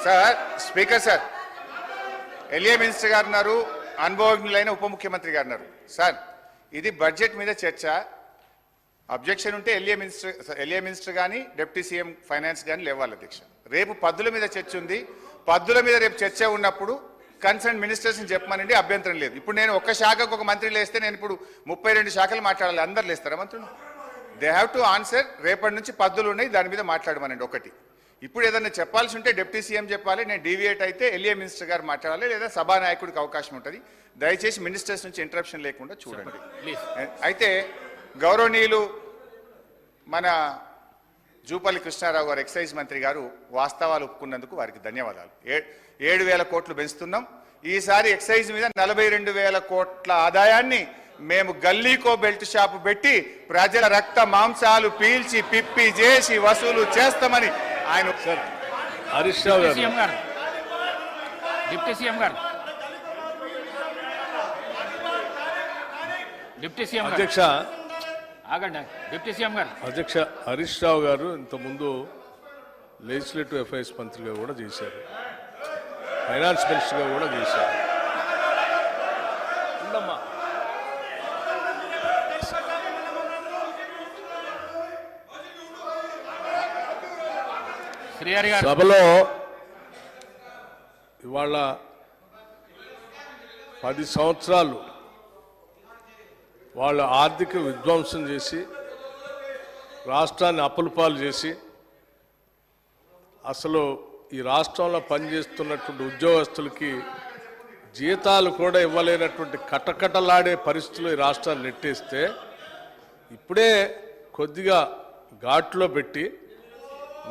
Sir speaker sir, LA minister గారు ఉన్నారు, అనుభవజ్ఞులైన ఉప ముఖ్యమంత్రి గారు ఉన్నారు. సార్ ఇది బడ్జెట్ మీద చర్చ, అబ్జెక్షన్ ఉంటే ఎల్ఏ మినిస్టర్ కానీ డిప్యూటీ సీఎం ఫైనాన్స్ కానీ లేవాలి అధ్యక్ష. రేపు పద్దుల మీద చర్చ ఉంది, పద్దుల మీద రేపు చర్చ ఉన్నప్పుడు కన్సర్న్ మినిస్టర్స్ని చెప్పమనండి, అభ్యంతరం లేదు. ఇప్పుడు నేను ఒక్క శాఖకు ఒక మంత్రి లేస్తే నేను ఇప్పుడు 32 శాఖలు మాట్లాడాలి, అందరు లేస్తారా మంత్రులు? They have to answer. రేపటి నుంచి పద్దులు ఉన్నాయి, దాని మీద మాట్లాడమనండి ఒకటి. ఇప్పుడు ఏదన్నా చెప్పాల్సి ఉంటే డిప్యూటీ సీఎం చెప్పాలి, నేను డీవియేట్ అయితే ఎల్ఏ మినిస్టర్ గారు మాట్లాడాలి, లేదా సభానాయకుడికి అవకాశం ఉంటుంది. దయచేసి మినిస్టర్స్ నుంచి ఇంటరప్షన్ లేకుండా చూడండి. అయితే గౌరవనీయులు మన జూపల్లి కృష్ణారావు గారు ఎక్సైజ్ మంత్రి గారు వాస్తవాలు ఒప్పుకున్నందుకు వారికి ధన్యవాదాలు. 7,000 కోట్లు పెంచుతున్నాం. ఈసారి ఎక్సైజ్ మీద 42,000 కోట్ల ఆదాయాన్ని మేము గల్లీకో బెల్ట్ షాపు పెట్టి ప్రజల రక్త మాంసాలు పీల్చి పిప్పి చేసి వసూలు చేస్తామని ఆయన హరీష్ రావు గారు డిప్యూటీ సీఎం గారు అధ్యక్ష ఆగండి. డిప్యూటీ సీఎం గారు అధ్యక్ష హరీష్ రావు గారు ఇంతకుముందు లెజిస్లేటివ్ అఫైర్స్ మంత్రిగా కూడా చేశారు, ఫైనాన్స్ మినిస్టర్గా కూడా చేశారు. సభలో ఇవాళ 10 సంవత్సరాలు వాళ్ళ ఆర్థిక విధ్వంసం చేసి రాష్ట్రాన్ని అప్పులపాలు చేసి అసలు ఈ రాష్ట్రంలో పనిచేస్తున్నటువంటి ఉద్యోగస్తులకి జీతాలు కూడా ఇవ్వలేనటువంటి కటకటలాడే పరిస్థితులు ఈ రాష్ట్రాన్ని నెట్టేస్తే ఇప్పుడే కొద్దిగా ఘాట్లో పెట్టి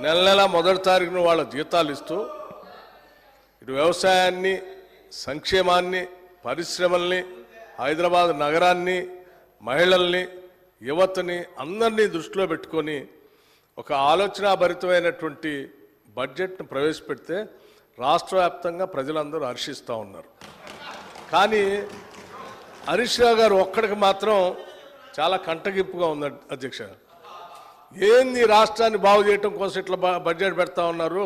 నెల మొదటి తారీఖున వాళ్ళ జీతాలు ఇస్తూ ఇటు వ్యవసాయాన్ని, సంక్షేమాన్ని, పరిశ్రమల్ని, హైదరాబాద్ నగరాన్ని, మహిళల్ని, యువతని అందరినీ దృష్టిలో పెట్టుకొని ఒక ఆలోచనాభరితమైనటువంటి బడ్జెట్ను ప్రవేశపెడితే రాష్ట్ర వ్యాప్తంగా ప్రజలందరూ హర్షిస్తూ ఉన్నారు. కానీ హరీష్ రావు గారు ఒక్కడికి మాత్రం చాలా కంటగింపుగా ఉంది అధ్యక్ష. ఏంది రాష్ట్రాన్ని బాగు చేయటం కోసం ఇట్లా బడ్జెట్ పెడతా ఉన్నారు,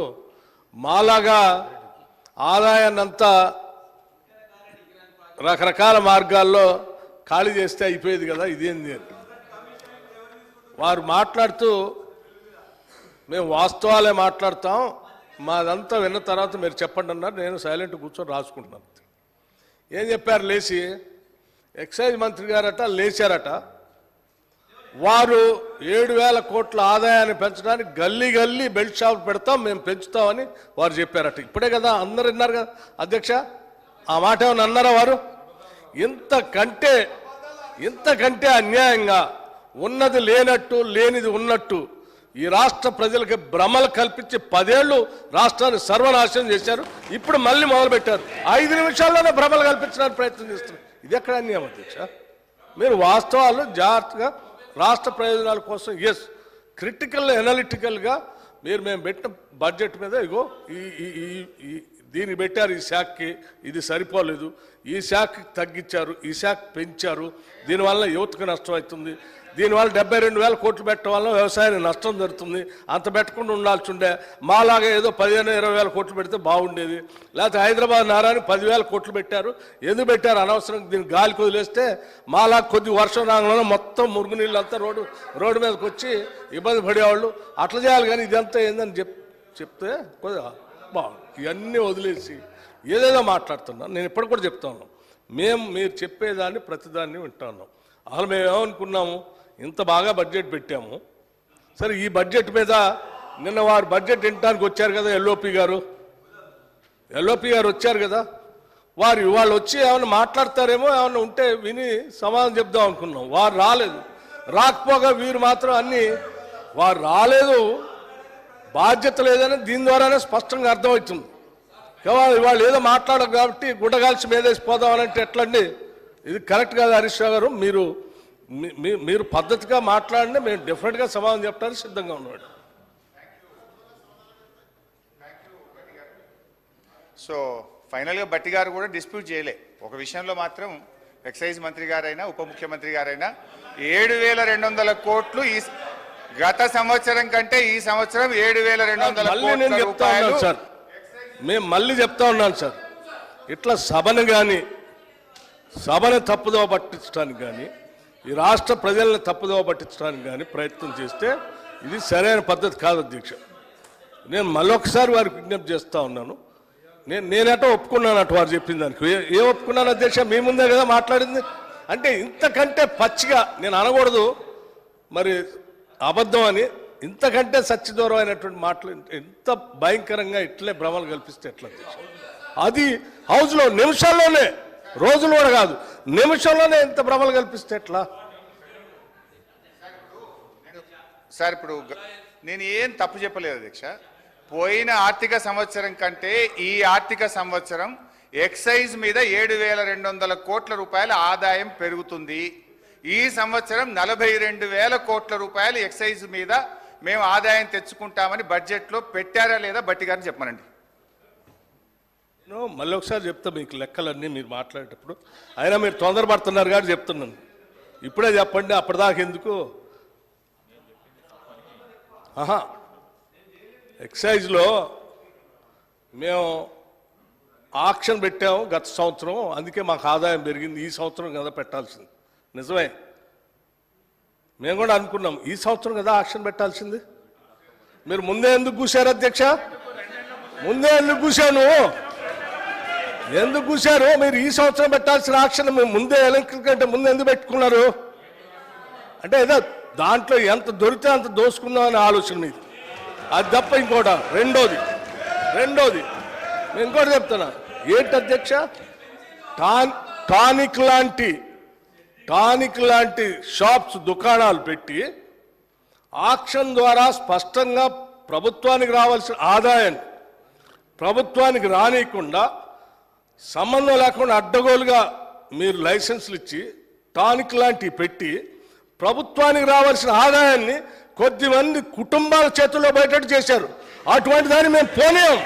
మాలాగా ఆదాయాన్ని అంతా రకరకాల మార్గాల్లో ఖాళీ చేస్తే అయిపోయేది కదా, ఇదేంది అని వారు మాట్లాడుతూ మేము వాస్తవాలే మాట్లాడతాం, మాదంతా విన్న తర్వాత మీరు చెప్పండి అన్నారు. నేను సైలెంట్ కూర్చొని రాసుకుంటున్నాను. ఏం చెప్పారు? లేచి ఎక్సైజ్ మంత్రి గారట లేచారట, వారు 7,000 కోట్ల ఆదాయాన్ని పెంచడానికి గల్లీ గల్లీ బెల్ట్ షాప్ పెడతాం, మేము పెంచుతామని వారు చెప్పారట. ఇప్పుడే కదా అందరు విన్నారు కదా అధ్యక్ష, ఆ మాట ఏమన్నా అన్నారా వారు? ఇంతకంటే అన్యాయంగా ఉన్నది లేనట్టు లేనిది ఉన్నట్టు ఈ రాష్ట్ర ప్రజలకి భ్రమలు కల్పించి 10 ఏళ్ళు రాష్ట్రాన్ని సర్వనాశనం చేశారు. ఇప్పుడు మళ్ళీ మొదలుపెట్టారు, 5 నిమిషాల్లోనే భ్రమలు కల్పించడానికి ప్రయత్నం చేస్తున్నారు. ఇది ఎక్కడ అన్యాయం అధ్యక్ష? మీరు వాస్తవాలు జాగ్రత్తగా రాష్ట్ర ప్రయోజనాల కోసం క్రిటికల్ ఎనాలిటికల్గా మేము పెట్టిన బడ్జెట్ మీద ఇగో దీన్ని పెట్టారు, ఈ శాఖకి ఇది సరిపోలేదు, ఈ శాఖకి తగ్గించారు, ఈ శాఖ పెంచారు, దీనివల్ల యువతకు నష్టం అవుతుంది, దీనివల్ల 72,000 కోట్లు పెట్టడం వల్ల వ్యవసాయానికి నష్టం జరుగుతుంది, అంత పెట్టకుండా ఉండాల్సి ఉండే, మాలాగా ఏదో 15,000-20,000 కోట్లు పెడితే బాగుండేది, లేకపోతే హైదరాబాద్ నగరానికి 10,000 కోట్లు పెట్టారు, ఎందుకు పెట్టారు అనవసరం, దీన్ని గాలికి వదిలేస్తే మాలాగా కొద్ది వర్షం రాగానే మొత్తం మురుగునీళ్ళంతా రోడ్డు మీదకి వచ్చి ఇబ్బంది పడేవాళ్ళు, అట్లా చేయాలి. కానీ ఇదంతా ఏందని చెప్తే కొద్దిగా బాగుంది. ఇవన్నీ వదిలేసి ఏదేదో మాట్లాడుతున్నాను. నేను ఇప్పటికి కూడా చెప్తా ఉన్నాను, మీరు చెప్పేదాన్ని ప్రతిదాన్ని వింటా ఉన్నాం. అసలు మేము ఏమనుకున్నాము, ఇంత బాగా బడ్జెట్ పెట్టాము, సరే ఈ బడ్జెట్ మీద నిన్న వారు బడ్జెట్ వినడానికి వచ్చారు కదా, ఎల్ఓపి గారు వచ్చారు కదా, వాళ్ళు వచ్చి ఏమైనా మాట్లాడతారేమో, ఏమైనా ఉంటే విని సమాధానం చెప్దాం అనుకున్నాం. వారు రాలేదు. రాకపోగా వీరు మాత్రం వారు రాలేదు, బాధ్యత లేదని దీని ద్వారానే స్పష్టంగా అర్థమవుతుంది. వాళ్ళు ఏదో మాట్లాడరు కాబట్టి గుడ్డగాల్చి మీదేసి పోదామనంటే ఎట్లండి? ఇది కరెక్ట్ కాదు హరీష్ రావు గారు. మీరు పద్ధతిగా మాట్లాడినా మేము డెఫినెట్గా సమాధానం చెప్పడానికి సిద్ధంగా ఉన్నాడు. సో ఫైనల్గా బట్టి గారు కూడా డిస్ప్యూట్ చేయలే. ఒక విషయంలో మాత్రం ఎక్సైజ్ మంత్రి గారైనా ఉప ముఖ్యమంత్రి గారైనా 7,200 కోట్లు ఈ గత సంవత్సరం కంటే ఈ సంవత్సరం 7,200 కోట్ల రూపాయలు మేము మళ్ళీ చెప్తా ఉన్నాను సార్, ఇట్లా సభను తప్పుదోవ పట్టించడానికి కానీ ఈ రాష్ట్ర ప్రజల్ని తప్పుదోవ పట్టించడానికి కానీ ప్రయత్నం చేస్తే ఇది సరైన పద్ధతి కాదు అధ్యక్ష. నేను మళ్ళొకసారి వారికి విజ్ఞప్తి చేస్తూ ఉన్నాను. నేనటో ఒప్పుకున్నాను అటు వారు చెప్పిన దానికి. ఏ ఒప్పుకున్నాను అధ్యక్ష? మీ ముందే కదా మాట్లాడింది. అంటే ఇంతకంటే పచ్చిగా నేను అనకూడదు మరి అబద్ధం అని, ఇంతకంటే సత్యదూరమైనటువంటి మాటలు ఎంత భయంకరంగా ఇట్లే భ్రమలు కల్పిస్తే ఎట్లా అధ్యక్ష? అది హౌస్లో నిమిషాల్లోనే, రోజులు కూడా కాదు, నిమిషంలోనే ఎంత భ్రమలు కల్పిస్తే ఎట్లా? సార్ ఇప్పుడు నేను ఏం తప్పు చెప్పలేదు అధ్యక్ష. పోయిన ఆర్థిక సంవత్సరం కంటే ఈ ఆర్థిక సంవత్సరం ఎక్సైజ్ మీద 7,200 కోట్ల రూపాయల ఆదాయం పెరుగుతుంది. ఈ సంవత్సరం 42,000 కోట్ల రూపాయలు ఎక్సైజ్ మీద మేము ఆదాయం తెచ్చుకుంటామని బడ్జెట్లో పెట్టారా లేదా బట్టి గారిని చెప్పమనండి. మళ్ళీ ఒకసారి చెప్తా మీకు లెక్కలన్నీ మీరు మాట్లాడేటప్పుడు. అయినా మీరు తొందరపడుతున్నారు కాబట్టి చెప్తున్నాను. ఇప్పుడే చెప్పండి, అప్పటిదాకా ఎందుకు? ఎక్సైజ్లో మేము ఆక్షన్ పెట్టాము గత సంవత్సరం, అందుకే మాకు ఆదాయం పెరిగింది. ఈ సంవత్సరం కదా పెట్టాల్సింది, నిజమే. మేము కూడా అనుకున్నాం ఈ సంవత్సరం కదా ఆక్షన్ పెట్టాల్సింది. మీరు ముందే ఎందుకు కూశారు అధ్యక్ష? ముందే ఎందుకు కూశాను? ఎందుకు కూశారు? మీరు ఈ సంవత్సరం పెట్టాల్సిన ఆక్షన్ ముందే ఎలక్ట్రికల్ కంటే ముందు ఎందుకు పెట్టుకున్నారు? అంటే ఏదో దాంట్లో ఎంత దొరికితే అంత దోసుకుందాం అనే ఆలోచన మీది, అది తప్ప ఇంకోట. రెండోది నేను ఇంకోటి చెప్తున్నా. ఏంటి అధ్యక్ష? టానిక్ లాంటి షాప్స్, దుకాణాలు పెట్టి ఆక్షన్ ద్వారా స్పష్టంగా ప్రభుత్వానికి రావాల్సిన ఆదాయాన్ని ప్రభుత్వానికి రానియకుండా, సంబంధం లేకుండా అడ్డగోలుగా మీరు లైసెన్సులు ఇచ్చి టానిక్ లాంటివి పెట్టి ప్రభుత్వానికి రావాల్సిన ఆదాయాన్ని కొద్దిమంది కుటుంబాల చేతుల్లో బయటట్టు చేశారు. అటువంటి దాన్ని మేము పోనీయం.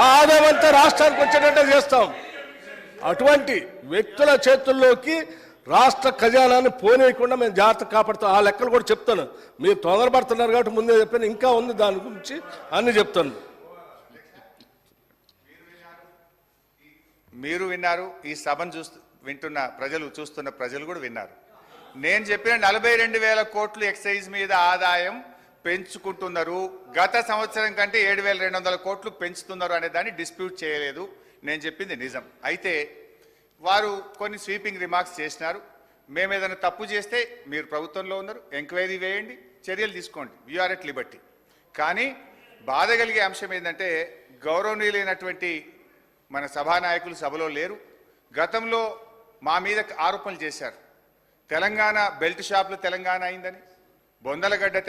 ఆ ఆదాయం అంతా రాష్ట్రానికి వచ్చేటట్టే చేస్తాం. అటువంటి వ్యక్తుల చేతుల్లోకి రాష్ట్ర ఖజానాన్ని పోనీయకుండా మేము జాగ్రత్త కాపాడుతాం. ఆ లెక్కలు కూడా చెప్తాను. మీరు తొందరపడుతున్నారు కాబట్టి ముందే చెప్పాను, ఇంకా ఉంది దాని గురించి అన్ని చెప్తాను. మీరు విన్నారు, ఈ సభను వింటున్న ప్రజలు, చూస్తున్న ప్రజలు కూడా విన్నారు. నేను చెప్పిన 42,000 కోట్లు ఎక్సైజ్ మీద ఆదాయం పెంచుకుంటున్నారు. గత సంవత్సరం కంటే 7,200 కోట్లు పెంచుతున్నారు అనే దాన్ని డిస్ప్యూట్ చేయలేదు. నేను చెప్పింది నిజం. అయితే వారు కొన్ని స్వీపింగ్ రిమార్క్స్ చేసినారు. మేము ఏదైనా తప్పు చేస్తే మీరు ప్రభుత్వంలో ఉన్నారు, ఎంక్వైరీ వేయండి, చర్యలు తీసుకోండి, వీఆర్ ఎట్ లిబర్టీ. కానీ బాధ కలిగే అంశం ఏంటంటే, గౌరవనీయులైనటువంటి మన సభానాయకులు సభలో లేరు. గతంలో మా మీద ఆరోపణలు చేశారు. తెలంగాణ బెల్ట్ షాపులు తెలంగాణ అయిందని, బొందలగడ్డ తెలంగాణ